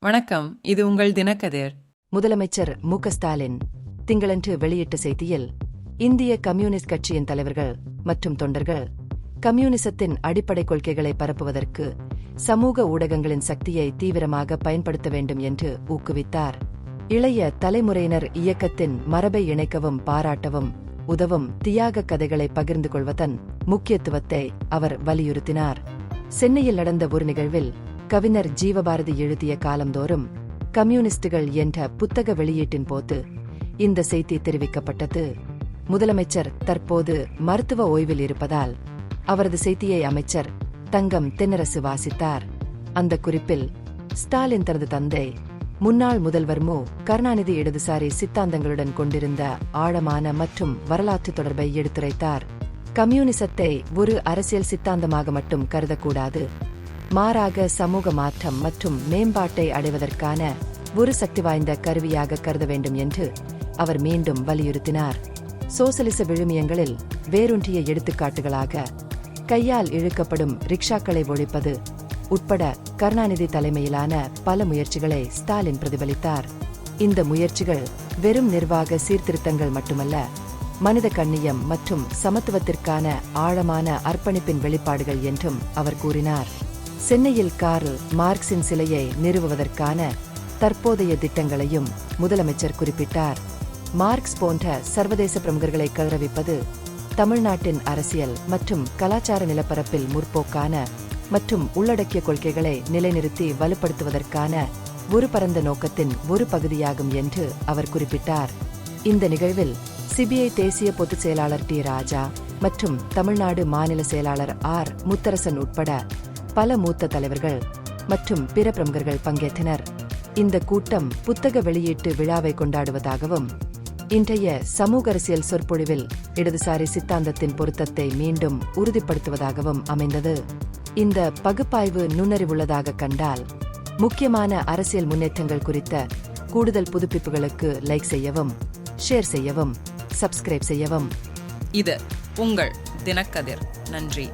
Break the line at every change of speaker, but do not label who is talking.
வணக்கம், இது உங்கள் தினக்கதிர்.
முதலமைச்சர் மு.க.ஸ்டாலின் திங்களன்று வெளியிட்ட செய்தியில், இந்திய கம்யூனிஸ்ட் கட்சியின் தலைவர்கள் மற்றும் தொண்டர்கள் கம்யூனிசத்தின் அடிப்படை கொள்கைகளை பரப்புவதற்கு சமூக ஊடகங்களின் சக்தியை தீவிரமாக பயன்படுத்த வேண்டும் என்று ஊக்குவித்தார். இளைய தலைமுறையினர் இயக்கத்தின் மரபை இணைக்கவும் பாராட்டவும் உதவும் தியாக கதைகளை பகிர்ந்து கொள்வதன் முக்கியத்துவத்தை அவர் வலியுறுத்தினார். சென்னையில் நடந்த ஒரு நிகழ்வில் கவிஞர் ஜீவபாரதி எழுதிய காலந்தோறும் கம்யூனிஸ்டுகள் என்ற புத்தக வெளியீட்டின் போது இந்த செய்தி தெரிவிக்கப்பட்டது. முதலமைச்சர் தற்போது மருத்துவ ஓய்வில் இருப்பதால் அவரது செய்தியை அமைச்சர் தங்கம் தென்னரசு வாசித்தார். அந்த குறிப்பில் ஸ்டாலின் தனது தந்தை முன்னாள் முதல்வர் மு. கருணாநிதி இடதுசாரி சித்தாந்தங்களுடன் கொண்டிருந்த ஆழமான மற்றும் வரலாற்று தொடர்பை எடுத்துரைத்தார். கம்யூனிசத்தை ஒரு அரசியல் சித்தாந்தமாக மட்டும் கருதக்கூடாது, மாறாக சமூக மாற்றம் மற்றும் மேம்பாட்டை அடைவதற்கான ஒரு சக்தி வாய்ந்த கருவியாக கருத வேண்டும் என்று அவர் மீண்டும் வலியுறுத்தினார். சோசலிச விழுமியங்களில் வேரூன்றிய எடுத்துக்காட்டுகளாக கையால் இழுக்கப்படும் ரிக்ஷாக்களை ஒழிப்பது உட்பட கருணாநிதி தலைமையிலான பல முயற்சிகளை ஸ்டாலின் பிரதிபலித்தார். இந்த முயற்சிகள் வெறும் நிர்வாக சீர்திருத்தங்கள் மட்டுமல்ல, மனித கண்ணியம் மற்றும் சமத்துவத்திற்கான ஆழமான அர்ப்பணிப்பின் வெளிப்பாடுகள் என்றும் அவர் கூறினார். சென்னையில் கார்ல் மார்க்சின் சிலையை நிறுவுவதற்கான தற்போதைய திட்டங்களையும் முதலமைச்சர் குறிப்பிட்டார். மார்க்ஸ் போன்ற சர்வதேச பிரமுகர்களை கௌரவிப்பது தமிழ்நாட்டின் அரசியல் மற்றும் கலாச்சார நிலப்பரப்பில் முற்போக்கான மற்றும் உள்ளடக்கிய கொள்கைகளை நிலைநிறுத்தி வலுப்படுத்துவதற்கான ஒரு பரந்த நோக்கத்தின் ஒரு பகுதியாகும் என்று அவர் குறிப்பிட்டார். இந்த நிகழ்வில் சிபிஐ தேசிய பொதுச் செயலாளர் டி. ராஜா மற்றும் தமிழ்நாடு மாநில செயலாளர் ஆர். முத்தரசன் உட்பட பல மூத்த தலைவர்கள் மற்றும் பிற பிரமுகர்கள் பங்கேற்றனர். இந்த கூட்டம் புத்தக வெளியீட்டு விழாவை கொண்டாடுவதாகவும் இன்றைய சமூக அரசியல் சொற்பொழிவில் இடதுசாரி சித்தாந்தத்தின் பொருத்தத்தை மீண்டும் உறுதிப்படுத்துவதாகவும் அமைந்தது. இந்த பகுப்பாய்வு நுண்ணறிவுள்ளதாக கண்டால் முக்கியமான அரசியல் முன்னேற்றங்கள் குறித்த கூடுதல் புதுப்பிப்புகளுக்கு லைக் செய்யவும், ஷேர் செய்யவும், சப்ஸ்கிரைப் செய்யவும்.
இது உங்கள் தினக்கதிர். நன்றி.